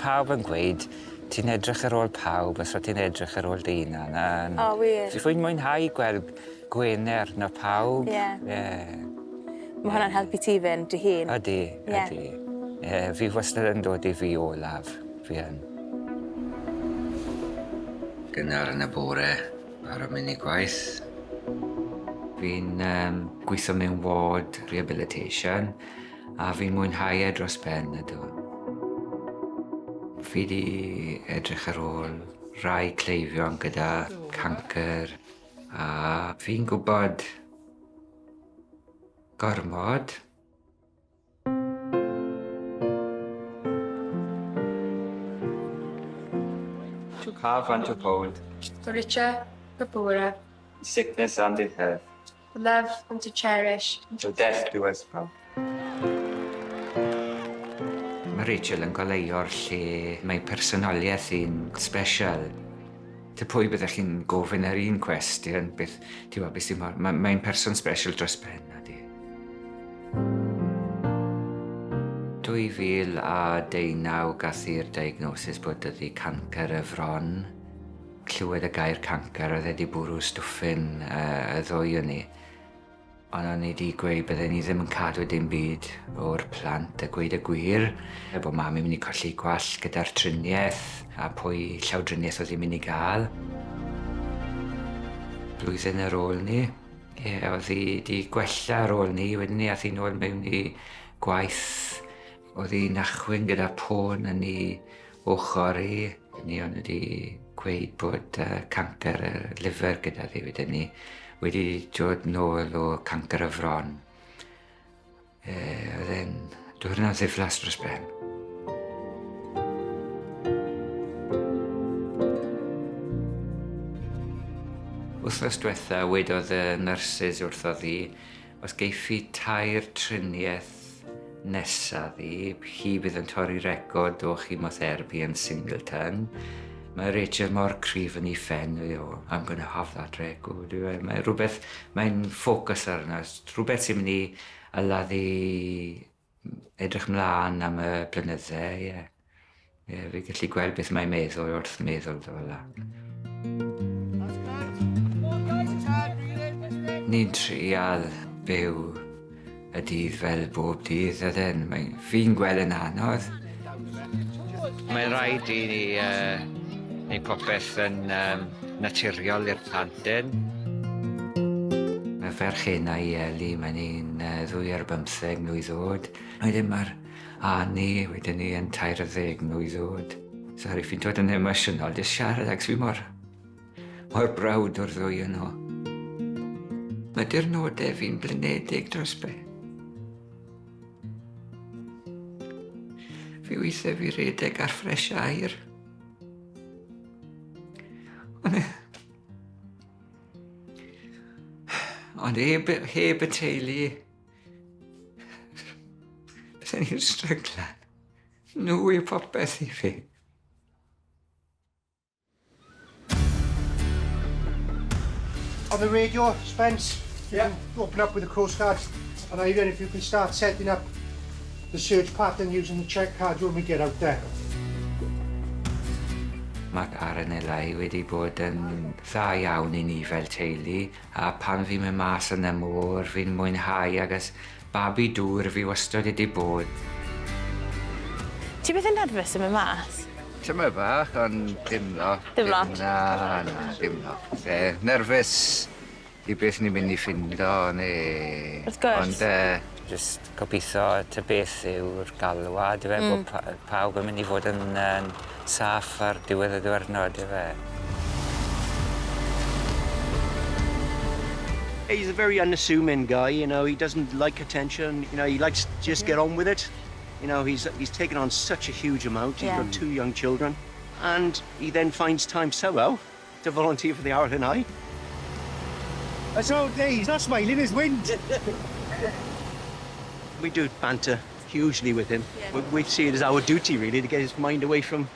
pawb yn gweud, ti'n edrych ar ôl pawb, os ti'n edrych ar ôl dy hunan. O, wir. Fi'n mwynhau gweld Gwener na pawb. Mae hwnna'n helpu ti fynd, dy hun? Ydy. Fi wastad yn dod i fi olaf, fi yn. Gynnar yn y bore ar y mynd i gwaith. Fi'n gweithio mewn ward rehabilitation a fi'n mwynhau dros ben ydw. Fi di edrych ar ôl rai cleifion gyda cancer a fi'n gwybod gormod. To have and to hold. To richer, to poorer. Sickness and in health. To love and to cherish. To death do us part. Mae Rachel yn goleuo'r lle mae personoliaeth hi'n special. Ty pwy byddech chi'n gofyn ar un cwestiwn, mae'n person special dros ben, ydi. 2019 gath i'r diagnosis bod ydi cancer y fron. Clywed y gair cancer, oedd wedi bwrw stwffyn y ddwy o ni. Ond o'n i wedi gweud bydden ni ddim yn cadw dim byd o'r plant a gweud y gwir. Bod mam i'n mynd i colli gwall gyda'r triniaeth a pwy llawdriniaeth oedd i'n mynd i gael. Blwyddyn ar ôl ni, oedd hi wedi gwella ar ôl ni, wedyn ni ath hi nôl mewn i gwaith. Oedd hi'n achwyn gyda pôn yn ei ochr i. Ni ond wedi gweud bod cancer y liver gyda ddi, wedyn ni wedi dod nôl o cancer y fron. Oedd e'n diwrnod ddiflas dros ben. Wythnos diwetha wedodd y nyrsys wrthodd hi, os geiff i tair triniaeth nesaf hi bydd yn torri record o chemotherapy yn Singleton. Mae Rachel mor cryf yn ei ffen, I'm going to have that record. Mae'n ffocws arno, rhywbeth sy'n mynd i aladdu edrych mlaen am y blynyddau. Fi gallu gweld beth mae'n meddwl wrth meddwl fel la. Ni'n trial byw y dydd fel bob dydd ydyn. Fi'n gweld yn anodd. Mae'n rhaid i ni neu popeth yn naturiol i'r plantyn. Mae ferch hynna i Eli, mae'n un 2 ar 15 mlwydd oed. Wedyn mae'r Ani, wedyn ni yn 13 mlwydd oed. Sori, fi'n dod yn emosiynol, jyst siarad ac fi mor brawd o'r ddwy yno. Mae dirnodau fi'n blinedig dros be. Fi weithiau fi redeg ar ffres air. Ond heb y teulu, bydden ni'n stryglan. Nhw yw popeth i fi. On the radio, Spence. Yeah. Open up with the Coast Guard. And Eirian, if you can start setting up the search pattern using the check card when we get out there. Mae RNLI wedi bod yn dda iawn i ni fel teulu, a pan fi'n mynd mas yn y môr, fi'n mwynhau agos babi dŵr fi wastad wedi bod. Ti beth yn nerfus yn mynd mas? Tyma bach, ond dim lot. Dim lot? Na, dim lot. Nerfus i beth ni'n mynd i ffindo, neu... Wrth gwrs. Ond jyst gobeithio ty beth yw'r galwad, bod pawb yn mynd i fod yn saff ar diwedd y diwrnod, He's a very unassuming guy, you know, he doesn't like attention, you know, he likes to just get on with it. You know, he's taken on such a huge amount, he's got 2 young children, and he then finds time somehow to volunteer for the RNLI. That's all day, he's not smiling, he's wind. We do banter hugely with him. Yeah. We see it as our duty, really, to get his mind away from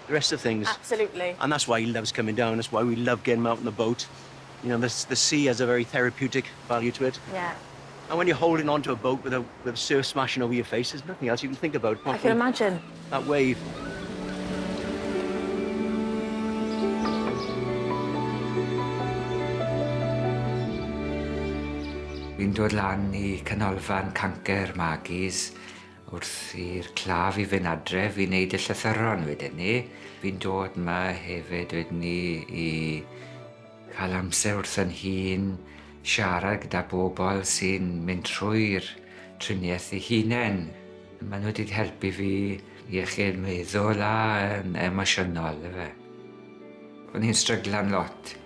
the rest of things. Absolutely. And that's why he loves coming down, that's why we love getting him out on the boat. You know, the sea has a very therapeutic value to it. Yeah. And when you're holding onto a boat with a surf smashing over your face, there's nothing else you can think about. I can imagine. That wave. Fi'n dod lan i canolfan cancer magis wrth i'r claf i fynd adre. Fi'n neud y llythyron wedyn ni. Fi'n dod yma hefyd wedyn ni i cael amser wrth yn hun, siarad gyda bobl sy'n mynd trwy'r triniaeth eu hunain. Maen nhw wedi helpu fi iechyd meddwl a yn emosiynol. O'n i'n stryglan lot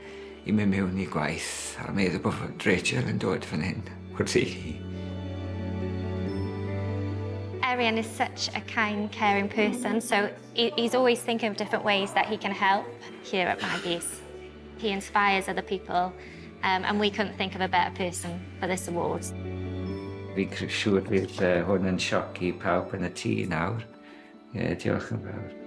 i mynd mewn i gwaith a meddwl bod Rachel yn dod fan hyn wrth i hi. Eirian is such a kind, caring person, so he's always thinking of different ways that he can help here at Maggie's. He inspires other people, and we couldn't think of a better person for this award. Fi'n siŵr bydd hwn yn sioc i pawb yn y tŷ nawr. Diolch yn fawr.